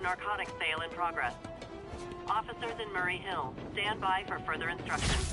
narcotics sale in progress. Officers in Murray Hill, stand by for further instructions.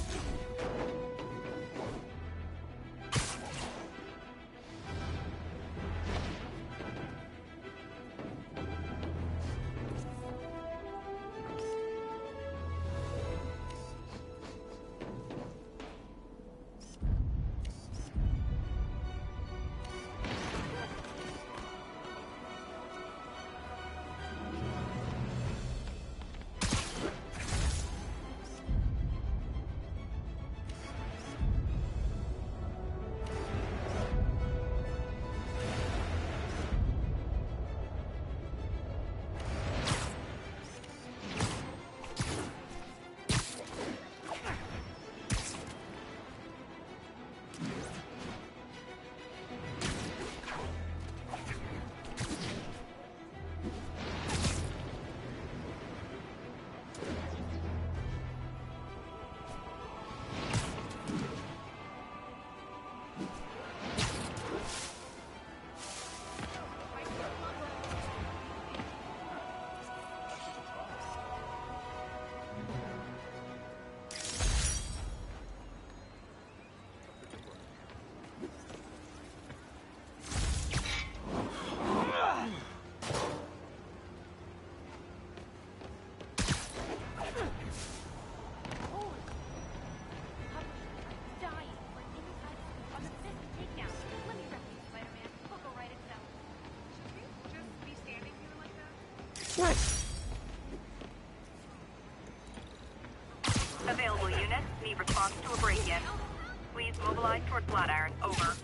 Available units need response to a break-in. Please mobilize toward Flatiron. Over.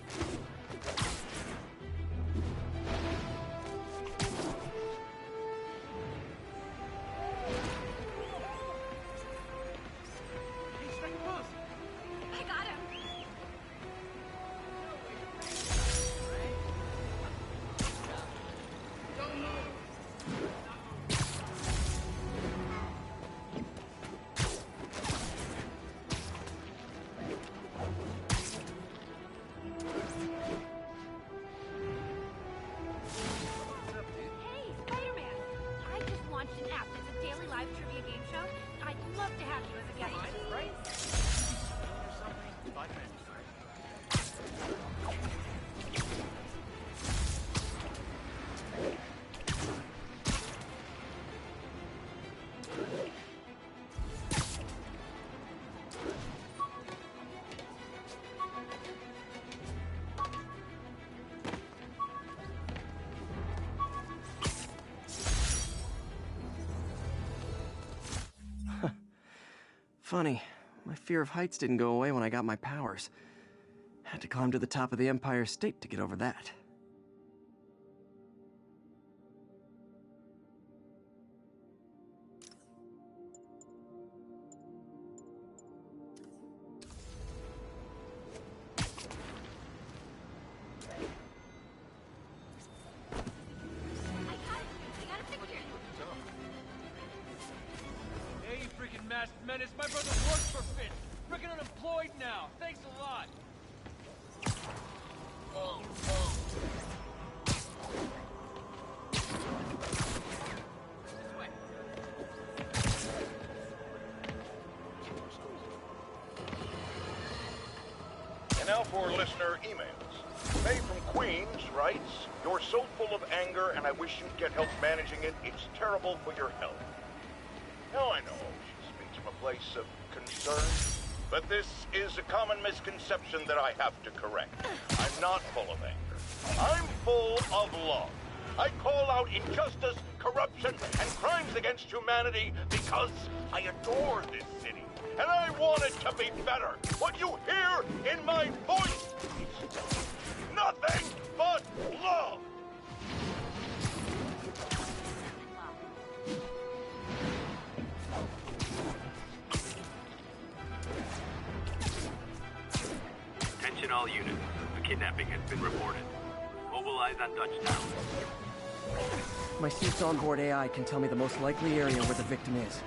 Funny, my fear of heights didn't go away when I got my powers. Had to climb to the top of the Empire State to get over that. Menace, my brother works for Fitz. Freaking unemployed now. Thanks a lot. And now for listener emails. May from Queens writes, "You're so full of anger and I wish you'd get help managing it. It's terrible for your health." Now I know. From a place of concern, but this is a common misconception that I have to correct. I'm not full of anger. I'm full of love. I call out injustice, corruption, and crimes against humanity because I adore this city, and I want it to be better. What you hear in my voice is nothing but love. Attention all units. A kidnapping has been reported. Mobilize on Dutchtown. My suit's onboard AI can tell me the most likely area where the victim is.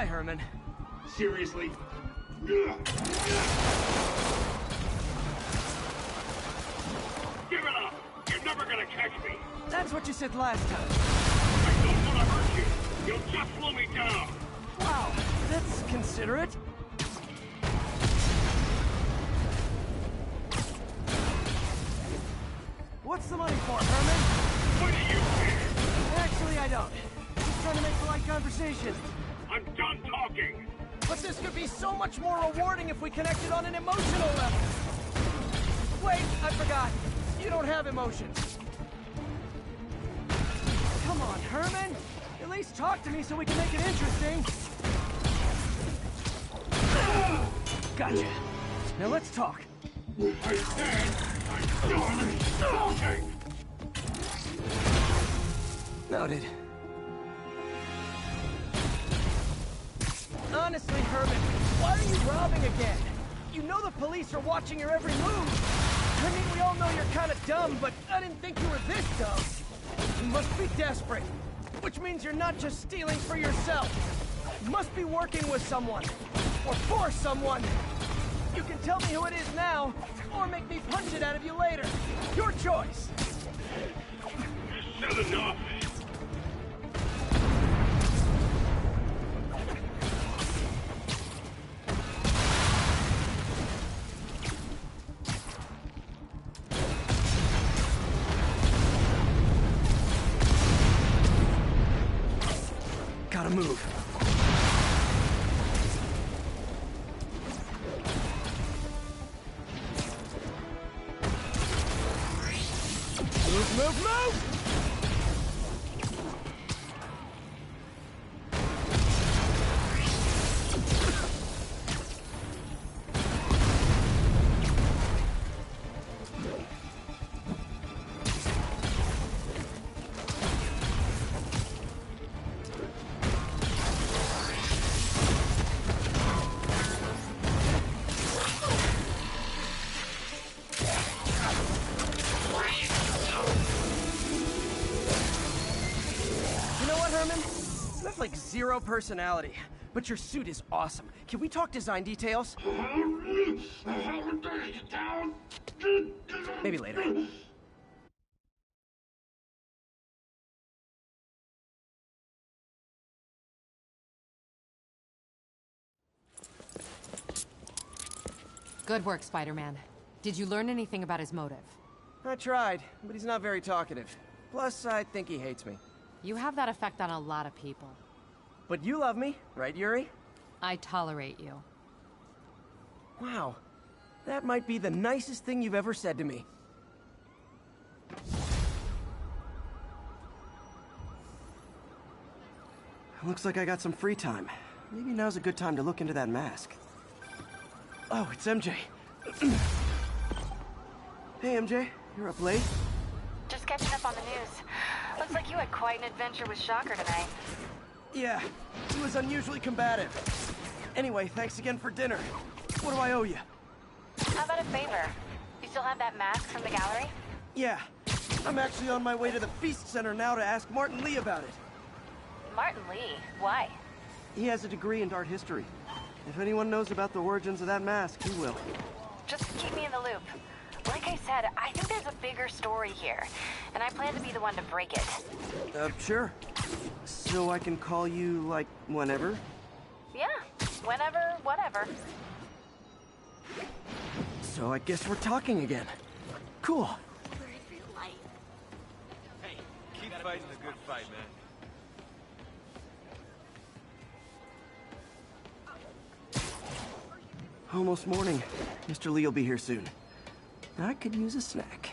Bye, Herman. Seriously? Give it up! You're never gonna catch me! That's what you said last time. I don't want to hurt you! You'll just slow me down! Wow, that's considerate. What's the money for, Herman? What do you care? Actually, I don't. Just trying to make polite conversation. I'm done talking! But this could be so much more rewarding if we connected on an emotional level. Wait, I forgot. You don't have emotions. Come on, Herman. At least talk to me so we can make it interesting. Gotcha. Now let's talk. I said I'm done talking! Noted. Honestly, Herman, why are you robbing again? You know the police are watching your every move. I mean, we all know you're kind of dumb, but I didn't think you were this dumb. You must be desperate, which means you're not just stealing for yourself. You must be working with someone, or for someone. You can tell me who it is now, or make me punch it out of you later. Your choice. Said enough! Gotta move. Move, move, move! Like zero personality, but your suit is awesome. Can we talk design details? Maybe later. Good work, Spider-Man. Did you learn anything about his motive? I tried, but he's not very talkative. Plus, I think he hates me. You have that effect on a lot of people. But you love me, right, Yuri? I tolerate you. Wow. That might be the nicest thing you've ever said to me. Looks like I got some free time. Maybe now's a good time to look into that mask. Oh, it's MJ. Hey, MJ. You're up late? Just catching up on the news. Looks like you had quite an adventure with Shocker tonight. Yeah, he was unusually combative. Anyway, thanks again for dinner. What do I owe you? How about a favor? You still have that mask from the gallery? Yeah, I'm actually on my way to the Feast Center now to ask Martin Lee about it. Martin Lee? Why? He has a degree in art history. If anyone knows about the origins of that mask, he will. Just keep me in the loop. Like I said, I think there's a bigger story here, and I plan to be the one to break it. Sure. So I can call you, like, whenever? Yeah, whenever, whatever. So I guess we're talking again. Cool. Hey, keep fighting the good fight, man. Almost morning. Mr. Lee will be here soon. I could use a snack.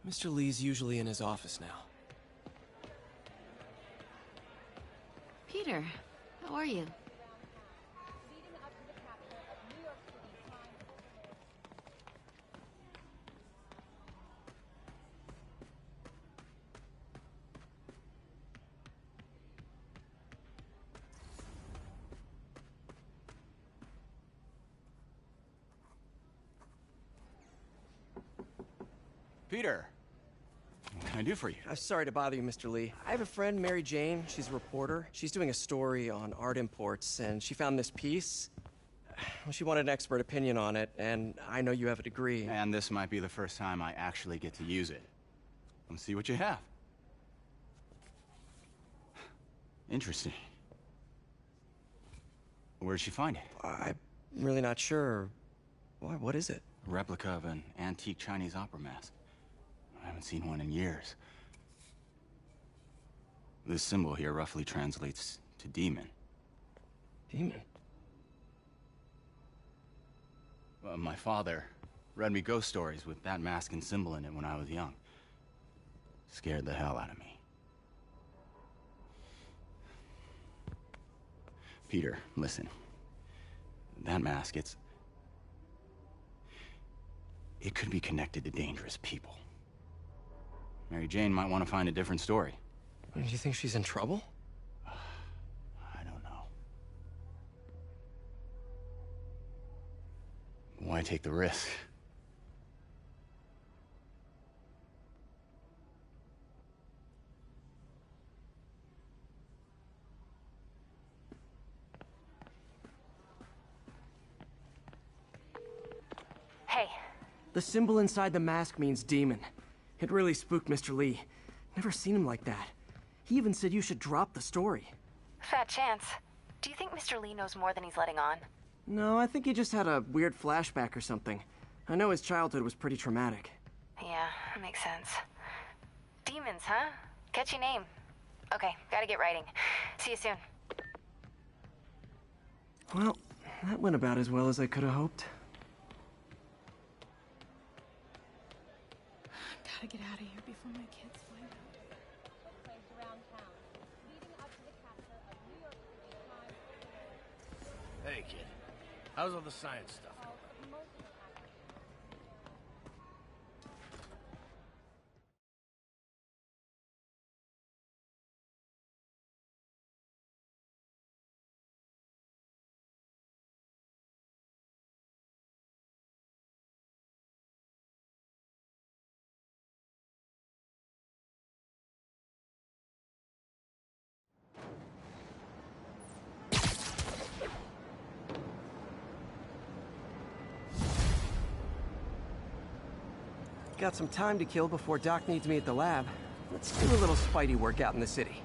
Mr. Lee's usually in his office now. Peter, how are you? Peter, what can I do for you? I'm sorry to bother you, Mr. Lee. I have a friend, Mary Jane. She's a reporter. She's doing a story on art imports, and she found this piece. Well, she wanted an expert opinion on it, and I know you have a degree. And this might be the first time I actually get to use it. Let's see what you have. Interesting. Where'd she find it? I'm really not sure. Why, what is it? A replica of an antique Chinese opera mask. I haven't seen one in years. This symbol here roughly translates to demon. Demon? My father read me ghost stories with that mask and symbol in it when I was young. Scared the hell out of me. Peter, listen. That mask, it could be connected to dangerous people. Mary Jane might want to find a different story. Do you think she's in trouble? I don't know. Why take the risk? Hey, The symbol inside the mask means demon. It really spooked Mr. Lee. Never seen him like that. He even said you should drop the story. fat chance. Do you think Mr. Lee knows more than he's letting on? No, I think he just had a weird flashback or something. I know his childhood was pretty traumatic. Yeah, makes sense. Demons, huh? Catchy name. Okay, gotta get writing. See you soon. Well, that went about as well as I could have hoped. Gotta get out of here before my kids find out. Hey, kid. How's all the science stuff going? Got some time to kill before Doc needs me at the lab. Let's do a little Spidey work out in the city.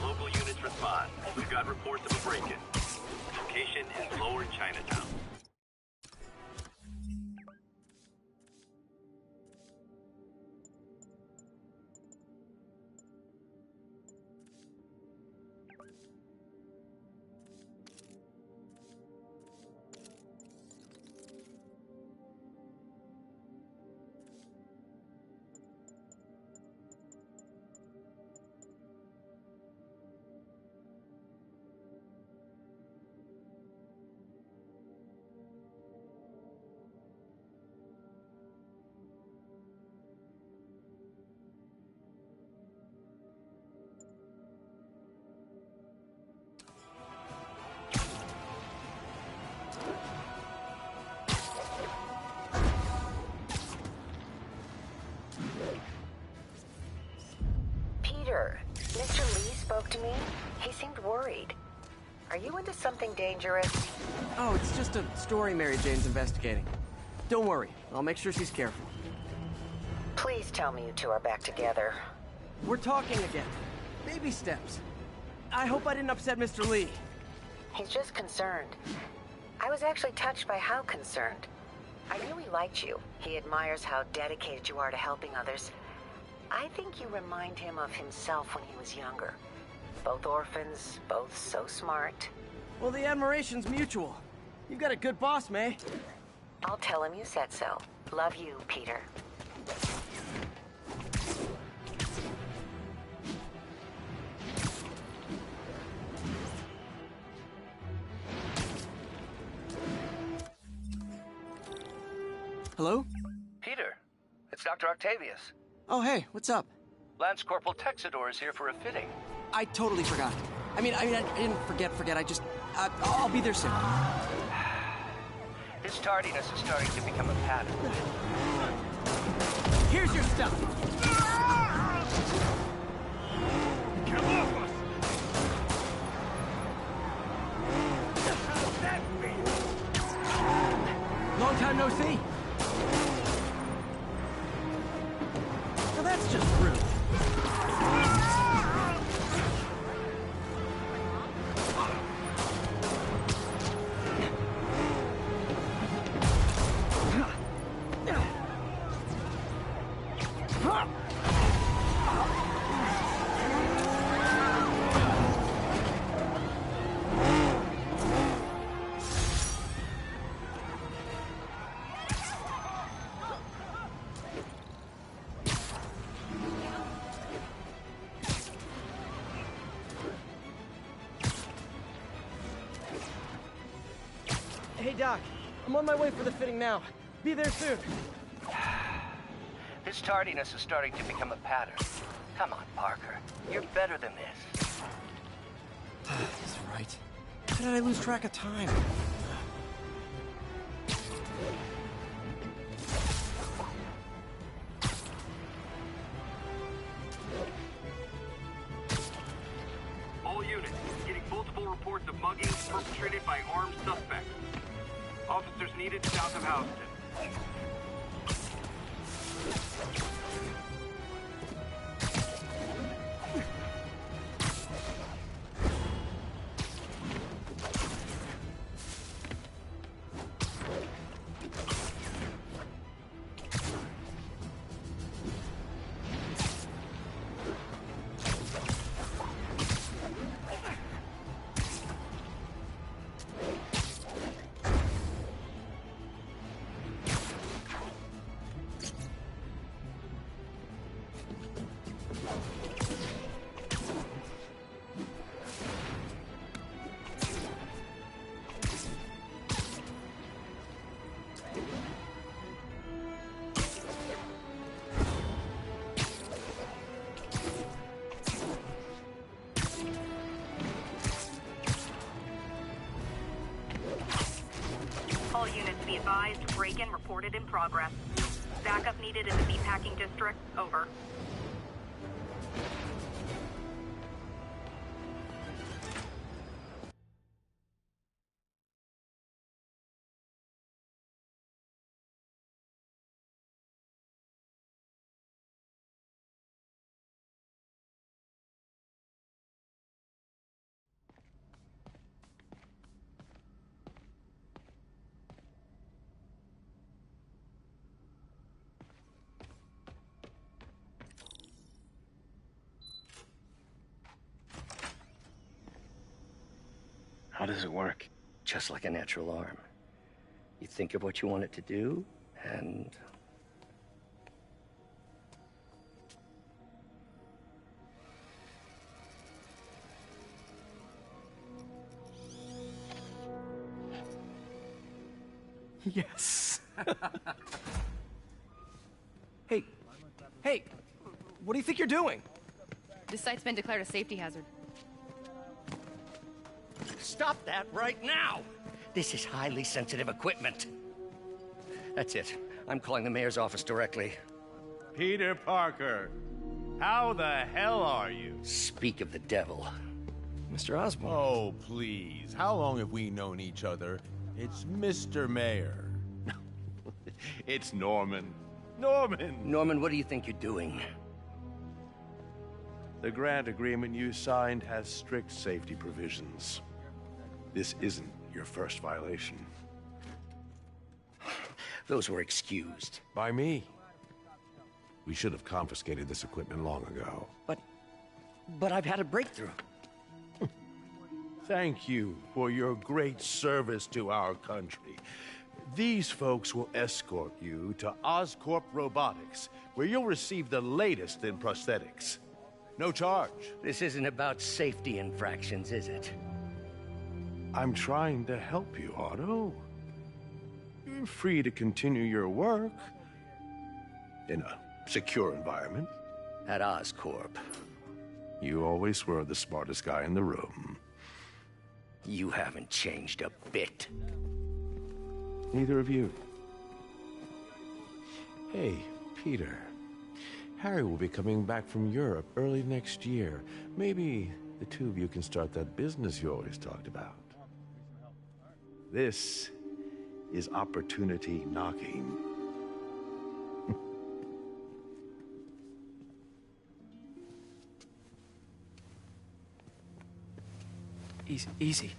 Local units respond. We've got reports of a break-in. Location is Lower Chinatown. Peter, Mr. Lee spoke to me. He seemed worried. Are you into something dangerous? Oh, it's just a story Mary Jane's investigating. Don't worry, I'll make sure she's careful. Please tell me you two are back together. We're talking again. Baby steps. I hope I didn't upset Mr. Lee. He's just concerned. I was actually touched by how concerned. I knew he liked you. He admires how dedicated you are to helping others. I think you remind him of himself when he was younger. Both orphans, both so smart. Well, the admiration's mutual. You've got a good boss, May. I'll tell him you said so. Love you, Peter. Hello? Peter, it's Dr. Octavius. Oh, hey, what's up? Lance Corporal Texador is here for a fitting. I totally forgot. I didn't forget. I'll be there soon. His tardiness is starting to become a pattern. Here's your stuff. Get off us! Long time no see. Well, that's just rude. Hey, Doc. I'm on my way for the fitting now. Be there soon. His tardiness is starting to become a pattern. Come on, Parker. You're better than this. He's right. How did I lose track of time? All units, getting multiple reports of muggings perpetrated by armed suspects. Officers needed south of Houston. All units be advised, break-in reported in progress. Backup needed in the meatpacking district. Over. How does it work? Just like a natural arm. You think of what you want it to do, and... Yes. Hey, what do you think you're doing? This site's been declared a safety hazard. Stop that right now! This is highly sensitive equipment. That's it. I'm calling the mayor's office directly. Peter Parker, How the hell are you? Speak of the devil. Mr. Osborn. Oh, please. How long have we known each other? It's Mr. Mayor. It's Norman. Norman! Norman, what do you think you're doing? The grant agreement you signed has strict safety provisions. This isn't your first violation. Those were excused. By me. We should have confiscated this equipment long ago. But I've had a breakthrough. Thank you for your great service to our country. These folks will escort you to Oscorp Robotics, where you'll receive the latest in prosthetics. No charge. This isn't about safety infractions, is it? I'm trying to help you, Otto. You're free to continue your work in a secure environment. At Oscorp. You always were the smartest guy in the room. You haven't changed a bit. Neither of you. Hey, Peter. Harry will be coming back from Europe early next year. Maybe the two of you can start that business you always talked about. This is opportunity knocking. Easy.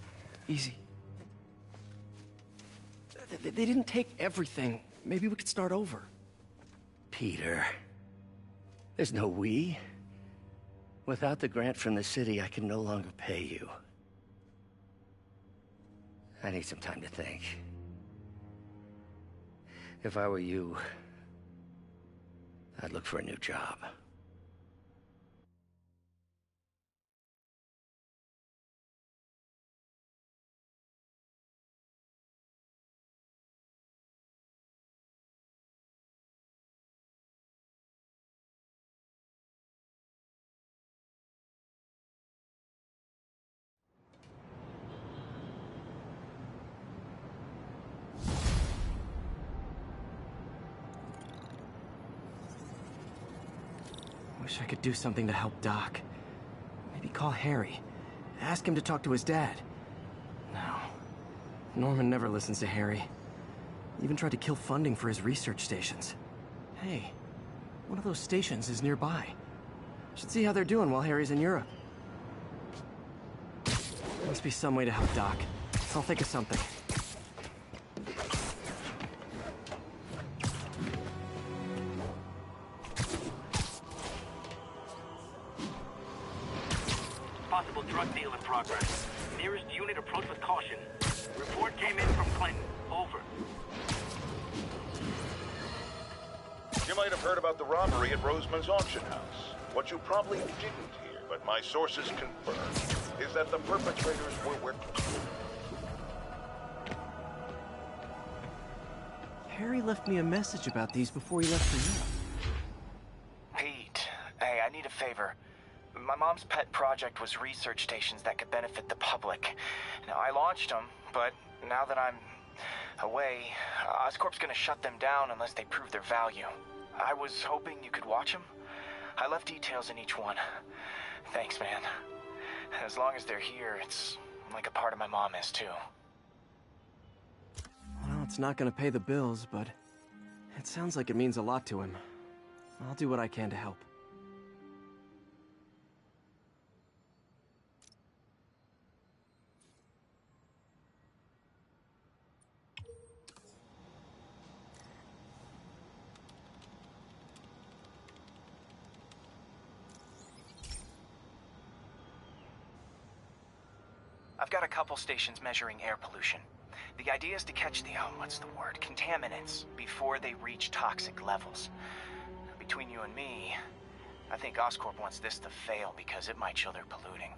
They didn't take everything. Maybe we could start over. Peter. There's no we. Without the grant from the city, I can no longer pay you. I need some time to think. If I were you, I'd look for a new job. Wish I could do something to help Doc. Maybe call Harry. Ask him to talk to his dad. No. Norman never listens to Harry. Even tried to kill funding for his research stations. Hey, one of those stations is nearby. Should see how they're doing while Harry's in Europe. Must be some way to help Doc. I'll think of something. Possible drug deal in progress. Nearest unit approach with caution. Report came in from Clinton. Over. You might have heard about the robbery at Roseman's auction house. What you probably didn't hear, but my sources confirmed, is that the perpetrators were Harry left me a message about these before he left for Europe. Pete, hey, I need a favor. My mom's pet project was research stations that could benefit the public. Now, I launched them, but now that I'm away, Oscorp's gonna shut them down unless they prove their value. I was hoping you could watch them. I left details in each one. Thanks, man. As long as they're here, it's like a part of my mom is, too. Well, it's not gonna pay the bills, but it sounds like it means a lot to him. I'll do what I can to help. I've got a couple stations measuring air pollution. The idea is to catch the, contaminants before they reach toxic levels. Between you and me, I think Oscorp wants this to fail because it might show they're polluting.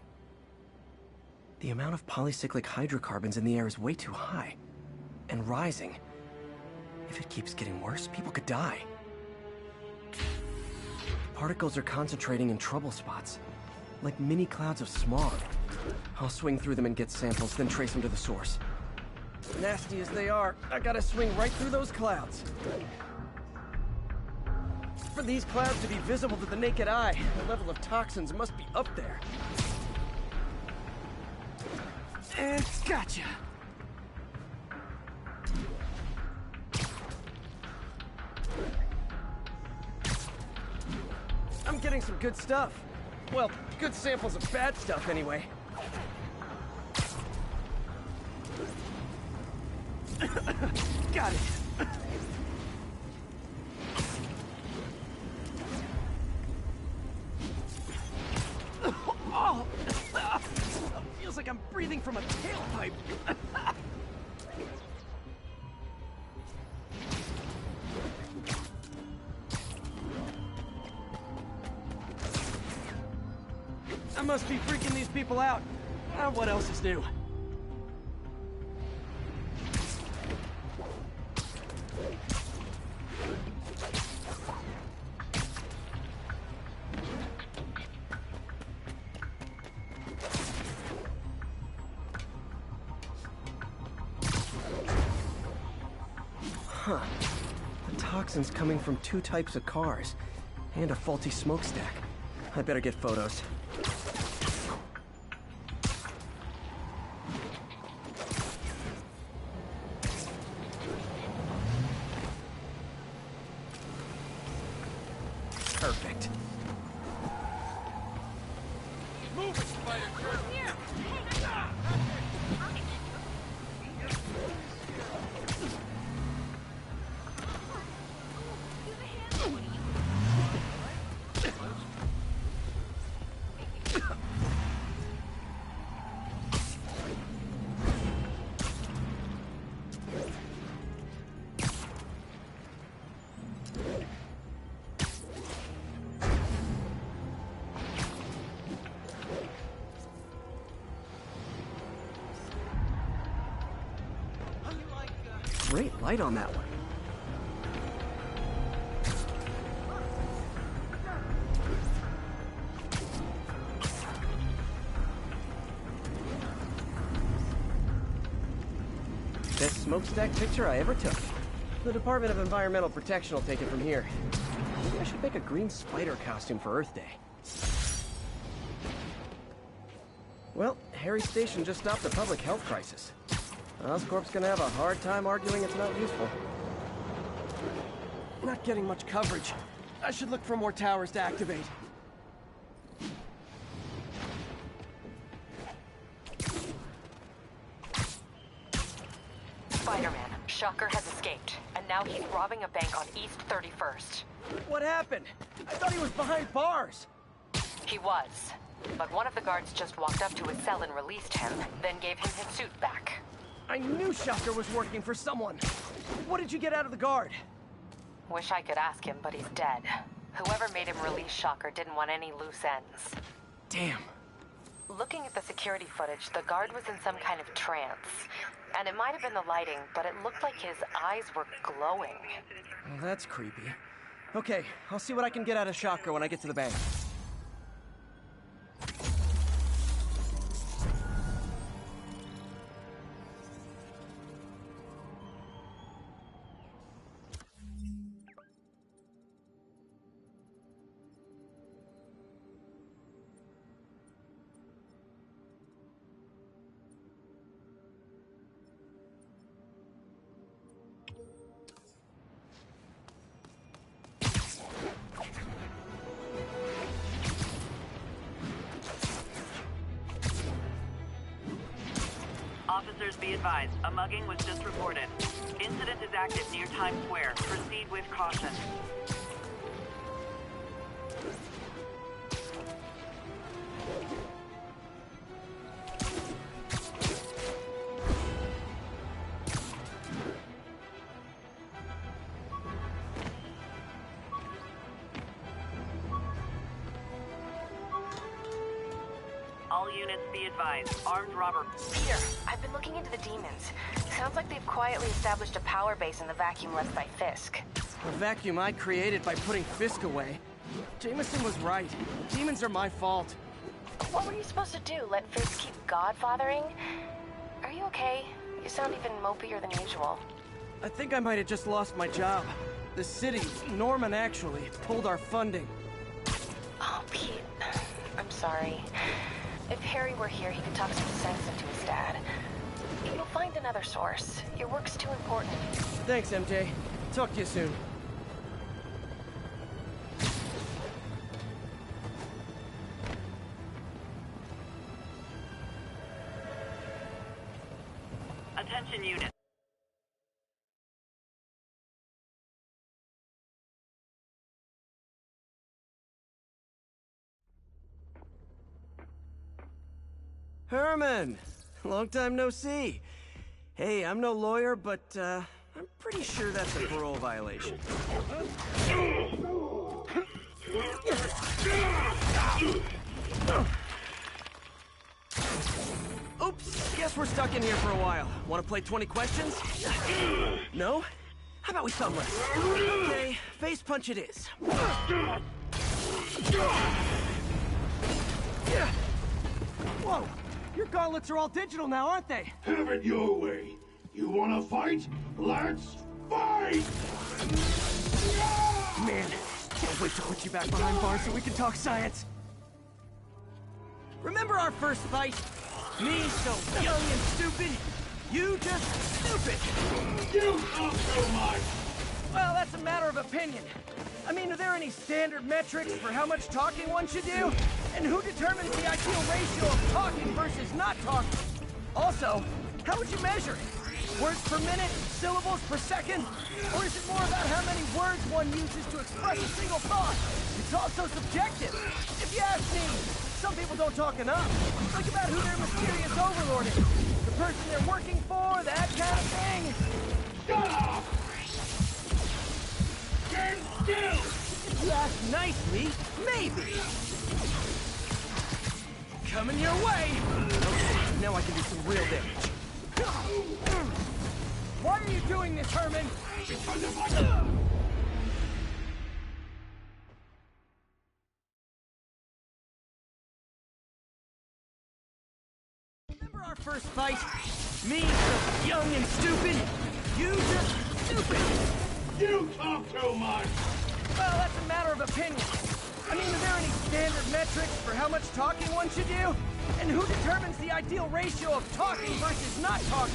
The amount of polycyclic hydrocarbons in the air is way too high. And rising. If it keeps getting worse, people could die. Particles are concentrating in trouble spots. Like mini clouds of smog. I'll swing through them and get samples, then trace them to the source. Nasty as they are, I gotta swing right through those clouds. For these clouds to be visible to the naked eye, the level of toxins must be up there. And gotcha! I'm getting some good stuff. Well, good samples of bad stuff anyway. Got it. Oh, feels like I'm breathing from a tailpipe. I must be freaking these people out. What else is new? Huh. The toxin's coming from 2 types of cars, and a faulty smokestack. I better get photos. Perfect. Move it, Spider! Come here! Great light on that one. Best smokestack picture I ever took. The Department of Environmental Protection will take it from here. Maybe I should make a green spider costume for Earth Day. Well, Harry Station just stopped a public health crisis. Oscorp's gonna have a hard time arguing it's not useful. Not getting much coverage. I should look for more towers to activate. Spider-Man, Shocker has escaped, and now he's robbing a bank on East 31st. What happened? I thought he was behind bars. He was, but one of the guards just walked up to his cell and released him, then gave him his suit back. I knew Shocker was working for someone. What did you get out of the guard? Wish I could ask him, but he's dead. Whoever made him release Shocker didn't want any loose ends. Damn. Looking at the security footage, the guard was in some kind of trance. And it might have been the lighting, but it looked like his eyes were glowing. Well, that's creepy. Okay, I'll see what I can get out of Shocker when I get to the bank. Officers be advised, a mugging was just reported. Incident is active near Times Square. Proceed with caution. All units be advised. Armed robber. Peter, I've been looking into the demons. Sounds like they've quietly established a power base in the vacuum left by Fisk. A vacuum I created by putting Fisk away. Jameson was right. Demons are my fault. What were you supposed to do? Let Fisk keep godfathering? Are you okay? You sound even mopier than usual. I think I might have just lost my job. The city, Norman actually, pulled our funding. Oh, Pete. I'm sorry. If Harry were here, he could talk some sense into his dad. You'll find another source. Your work's too important. Thanks, MJ. Talk to you soon. Attention unit. Herman! Long time no see. Hey, I'm no lawyer, but, I'm pretty sure that's a parole violation. Oops, guess we're stuck in here for a while. Want to play 20 questions? No? How about we thumbless? Okay, face punch it is. Whoa! Your gauntlets are all digital now, aren't they? Have it your way. You wanna fight? Let's fight! Man, can't wait to put you back behind bars so we can talk science. Remember our first fight? Me so young and stupid, you just stupid. You talk so much! Well, that's a matter of opinion. I mean, are there any standard metrics for how much talking one should do? And who determines the ideal ratio of talking versus not talking? Also, how would you measure it? Words per minute? Syllables per second? Or is it more about how many words one uses to express a single thought? It's also subjective. If you ask me, some people don't talk enough. Think about who their mysterious overlord is. The person they're working for, that kind of thing. Shut up! Stand still! If you ask nicely, maybe. Coming your way! Okay, now I can do some real damage. Why are you doing this, Herman? Because of my... Remember our first fight? Me, so young and stupid. You just stupid. You talk too much! Well, that's a matter of opinion. I mean, are there any standard metrics for how much talking one should do? And who determines the ideal ratio of talking versus not talking?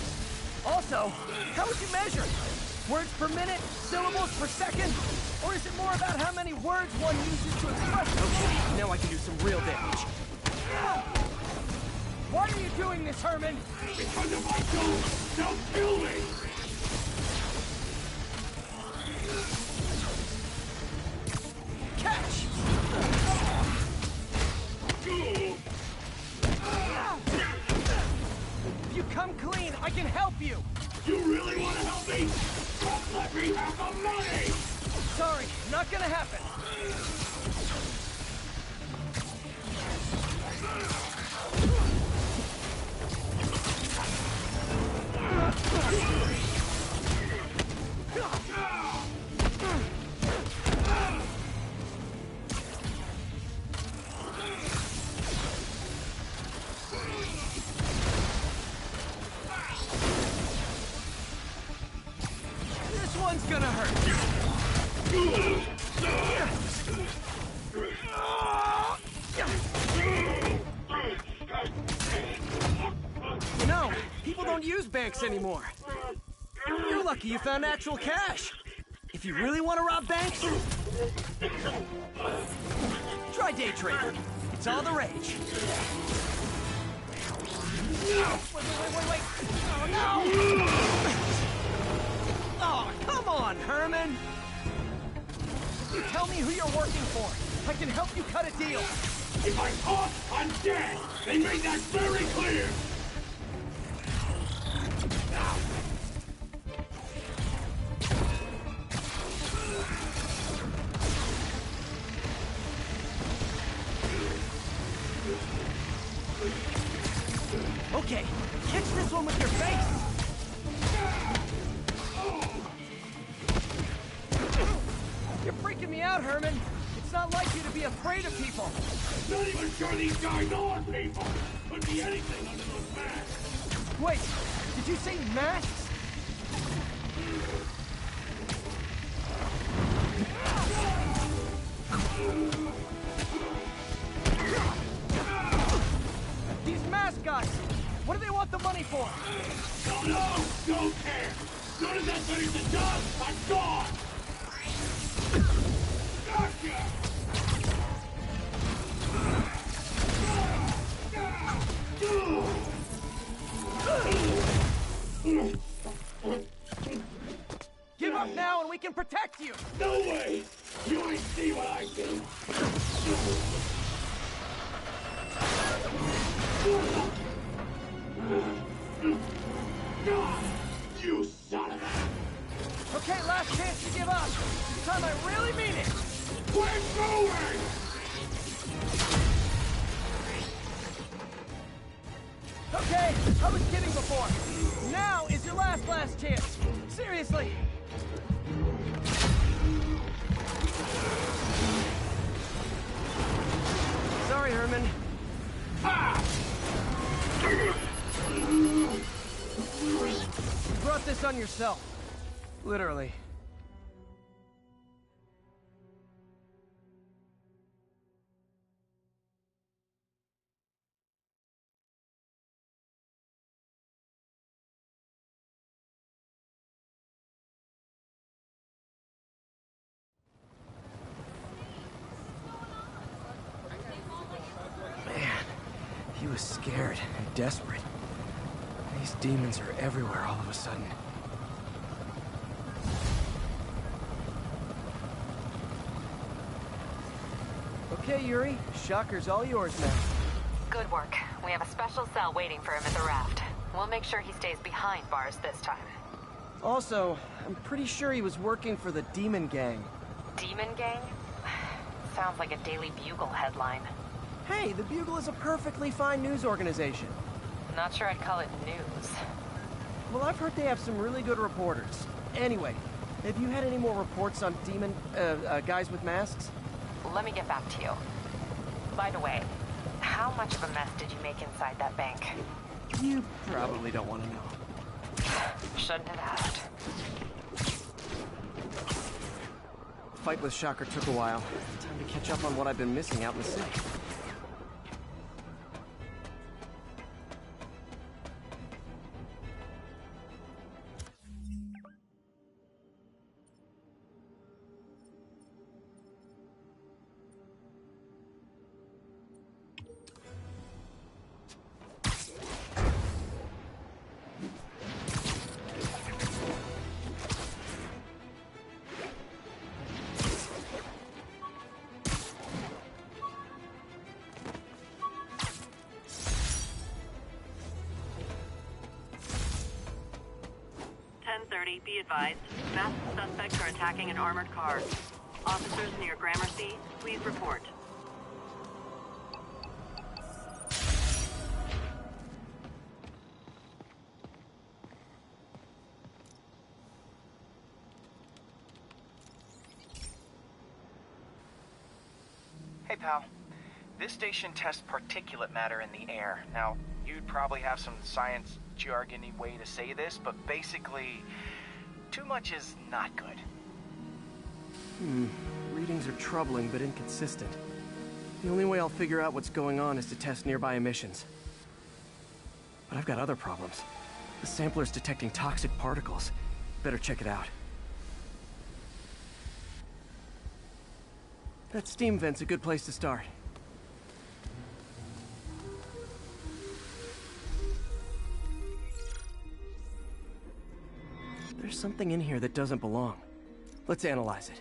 Also, how would you measure it? Words per minute? Syllables per second? Or is it more about how many words one uses to express... Okay, now I can do some real damage. Why are you doing this, Herman? Because if I don't, they'll kill me! Catch! If you come clean, I can help you! You really want to help me? Just let me have the money! Sorry, not gonna happen. This one's gonna hurt. You know, people don't use banks anymore. You're lucky you found actual cash. If you really want to rob banks, try day trading. It's all the rage. Wait. Oh, no! Oh, come on, Herman! You tell me who you're working for. I can help you cut a deal. If I talk, I'm dead! They made that very clear! Okay, catch this one with your face! You're freaking me out, Herman. It's not like you to be afraid of people. Not even sure these guys are people! Could be anything under those masks! Wait, did you say masks? These mascots! What do they want the money for? Don't know! Don't care! Soon as I finish the job, I'm gone! Gotcha! Give up now and we can protect you! No way! You ain't see what I do! You son of a... Okay, last chance to give up. This time I really mean it. We're going! Okay, I was kidding before. Now is your last chance. Seriously. Sorry, Herman. You brought this on yourself. Literally. Man, he was scared and desperate. These demons are everywhere all of a sudden. Okay, Yuri. Shocker's all yours now. Good work. We have a special cell waiting for him at the raft. We'll make sure he stays behind bars this time. Also, I'm pretty sure he was working for the Demon Gang. Demon Gang? Sounds like a Daily Bugle headline. Hey, the Bugle is a perfectly fine news organization. Not sure I'd call it news. Well, I've heard they have some really good reporters. Anyway, have you had any more reports on guys with masks? Let me get back to you. By the way, how much of a mess did you make inside that bank? You probably don't want to know. Shouldn't have asked. Fight with Shocker took a while. Time to catch up on what I've been missing out in the city. Be advised, masked suspects are attacking an armored car. Officers near Gramercy, please report. Hey, pal. This station tests particulate matter in the air. Now, you'd probably have some science jargony way to say this, but basically, too much is not good. Readings are troubling but inconsistent. The only way I'll figure out what's going on is to test nearby emissions. But I've got other problems. The sampler's detecting toxic particles. Better check it out. That steam vent's a good place to start. There's something in here that doesn't belong. Let's analyze it.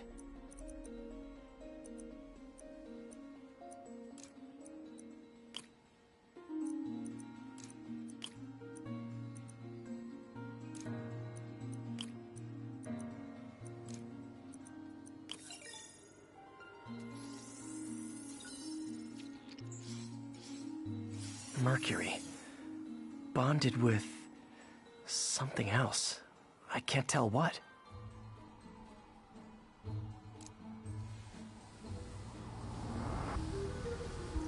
Mercury. Bonded with something else. I can't tell what.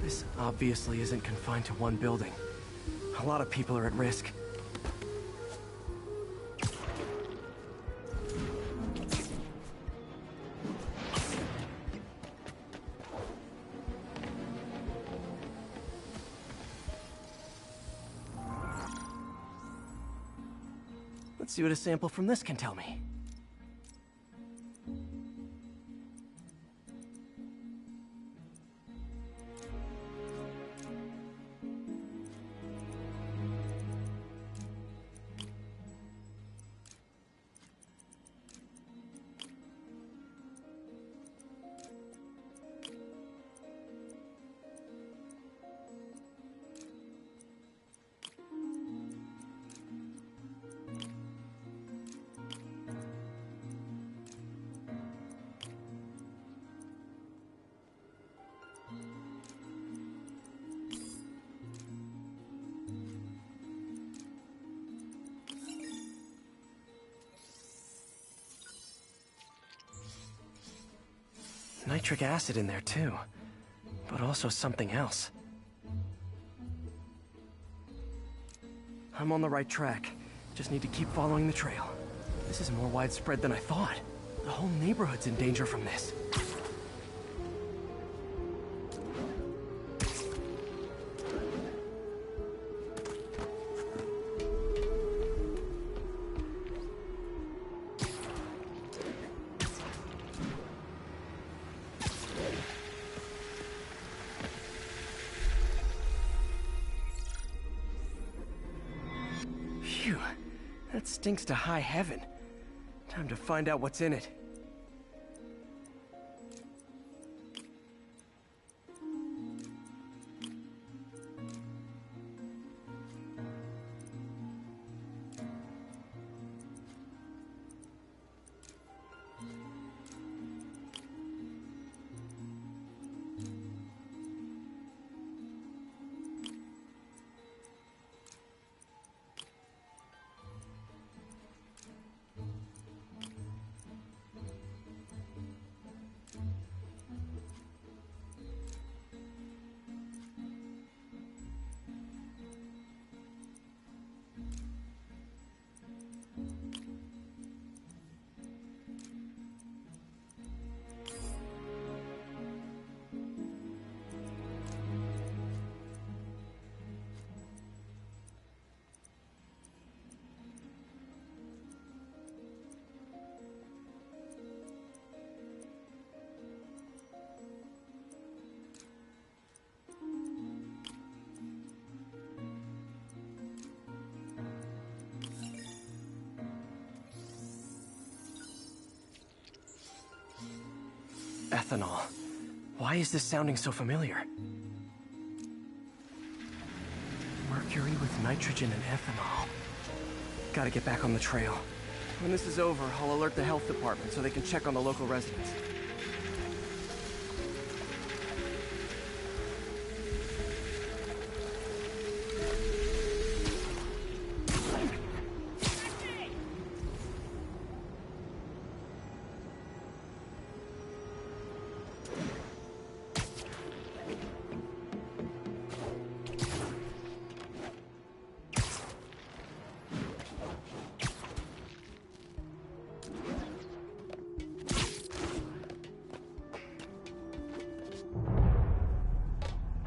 This obviously isn't confined to one building. A lot of people are at risk. Let's see what a sample from this can tell me. Nitric acid in there too, but also something else. I'm on the right track. Just need to keep following the trail. This is more widespread than I thought. The whole neighborhood's in danger from this. Phew, that stinks to high heaven. Time to find out what's in it. Ethanol. Why is this sounding so familiar? Mercury with nitrogen and ethanol. Gotta get back on the trail. When this is over, I'll alert the health department so they can check on the local residents.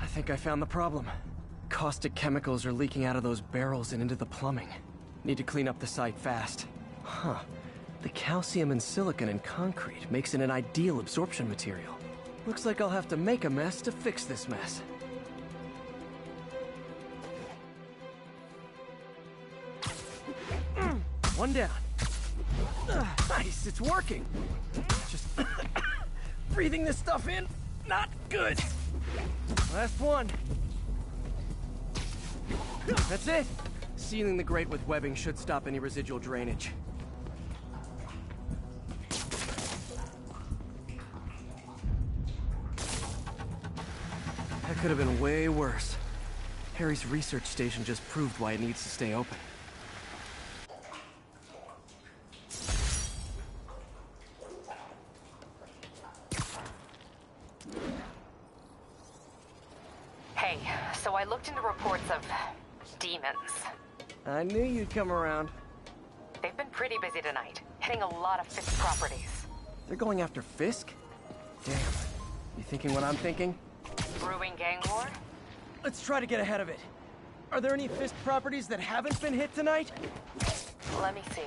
I think I found the problem. Caustic chemicals are leaking out of those barrels and into the plumbing. Need to clean up the site fast. Huh. The calcium and silicon in concrete makes it an ideal absorption material. Looks like I'll have to make a mess to fix this mess. One down. Nice, it's working. Just breathing this stuff in, not good. Last one. That's it. Sealing the grate with webbing should stop any residual drainage. That could have been way worse. Harry's research station just proved why it needs to stay open. Hey, so I looked into reports of demons. I knew you'd come around. They've been pretty busy tonight, hitting a lot of Fisk properties. They're going after Fisk? Damn. You thinking what I'm thinking? Brewing gang war? Let's try to get ahead of it. Are there any Fisk properties that haven't been hit tonight? Let me see.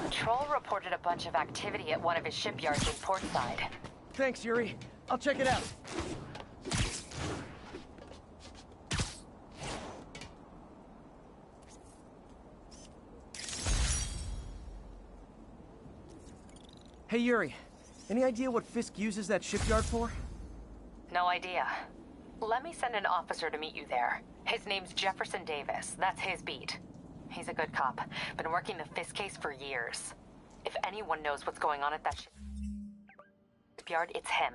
Patrol reported a bunch of activity at one of his shipyards in Portside. Thanks, Yuri. I'll check it out. Hey, Yuri. Any idea what Fisk uses that shipyard for? No idea. Let me send an officer to meet you there. His name's Jefferson Davis. That's his beat. He's a good cop. Been working the Fisk case for years. If anyone knows what's going on at that shipyard, it's him.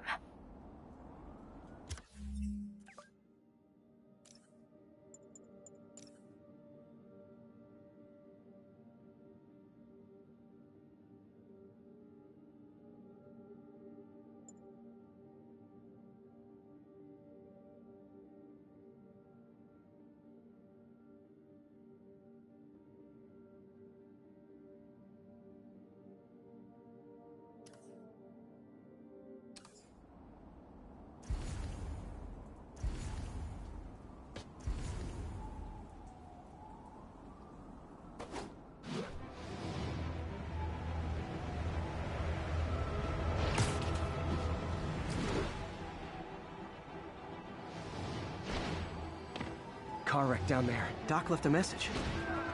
Car wreck down there. Doc left a message.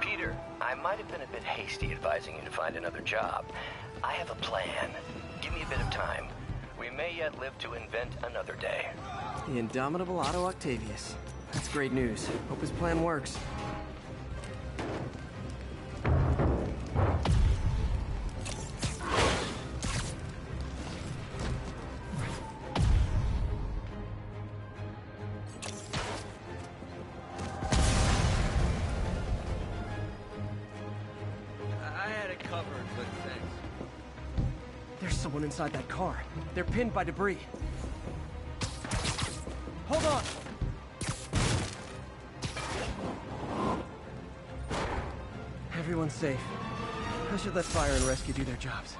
Peter, I might have been a bit hasty advising you to find another job. I have a plan. Give me a bit of time. We may yet live to invent another day. The indomitable Otto Octavius. That's great news. Hope his plan works. There's someone inside that car. They're pinned by debris. Hold on! Everyone's safe. I should let fire and rescue do their jobs.